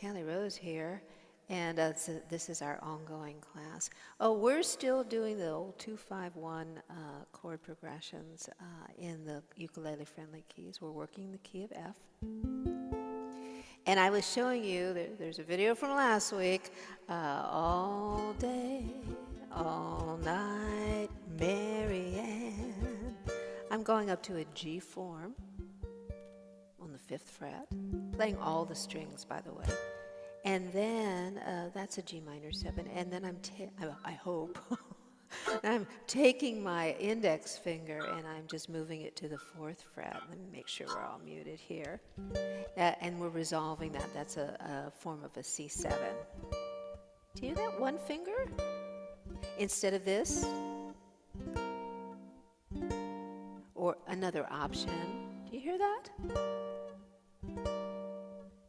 Kelly Rose here, and this is our ongoing class. Oh, we're still doing the old 2-5-1 chord progressions in the ukulele-friendly keys. We're working the key of F. And I was showing you, there's a video from last week, all day, all night, Mary Ann. I'm going up to a G form on the 5th fret, playing all the strings, by the way. And then that's a G minor 7. And then I hope, I'm taking my index finger and I'm just moving it to the 4th fret. Let me make sure we're all muted here. And we're resolving that. That's a form of a C7. Do you hear that one finger? Instead of this? Or another option. Do you hear that?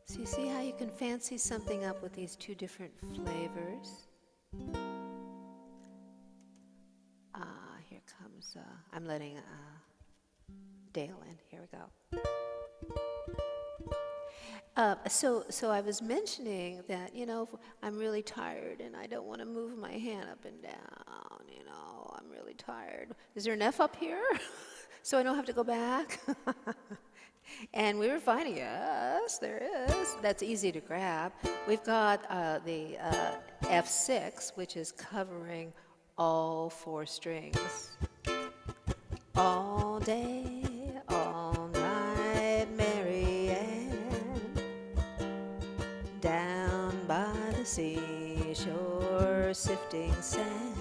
So you see how you can fancy something up with these two different flavors? Here comes, I'm letting Dale in. Here we go. So I was mentioning that, you know, I'm really tired and I don't want to move my hand up and down, you know, I'm really tired. Is there an F up here? So I don't have to go back? And we were finding, yes, there is. That's easy to grab. We've got the F6, which is covering all 4 strings. All day, all night, Mary Ann, down by the seashore, sifting sand.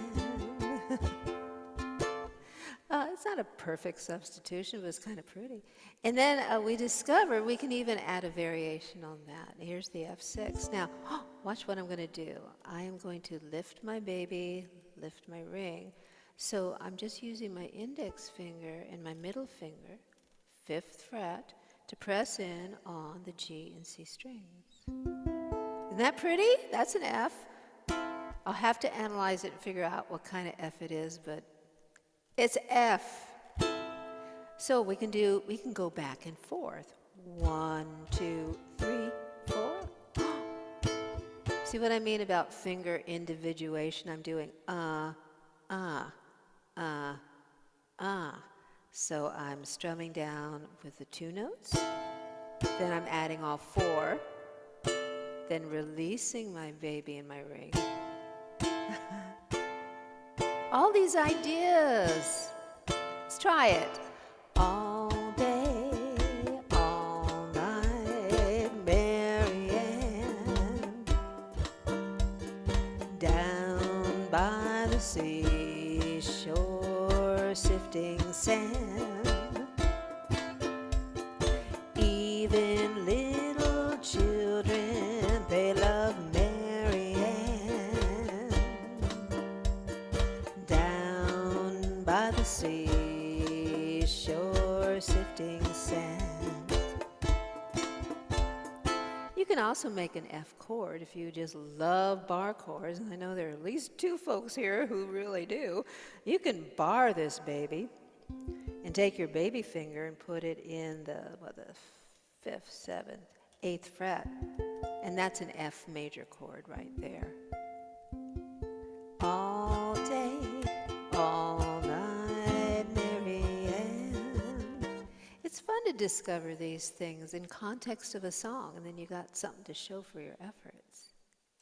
It's not a perfect substitution, but it's kind of pretty. And then we discovered we can even add a variation on that. Here's the F6. Now, watch what I'm going to do. I am going to lift my baby, lift my ring. So I'm just using my index finger and my middle finger, 5th fret, to press in on the G and C strings. Isn't that pretty? That's an F. I'll have to analyze it and figure out what kind of F it is, but it's F. So we can go back and forth. 1, 2, 3, 4. See what I mean about finger individuation? I'm doing So I'm strumming down with the 2 notes. Then I'm adding all 4. Then releasing my baby in my ring. All these ideas. Let's try it. All day, all night, Mary Ann, down by the seashore, sifting sand. Even little children, they love Mary Ann, down by the seashore, sifting sand. You can also make an F chord if you just love bar chords, and I know there are at least 2 folks here who really do. You can bar this baby and take your baby finger and put it in the 5th, 7th, 8th fret, and that's an F major chord right there. All day, all night, Mary Ann. It's fun to discover these things in context of a song, and then you got something to show for your efforts.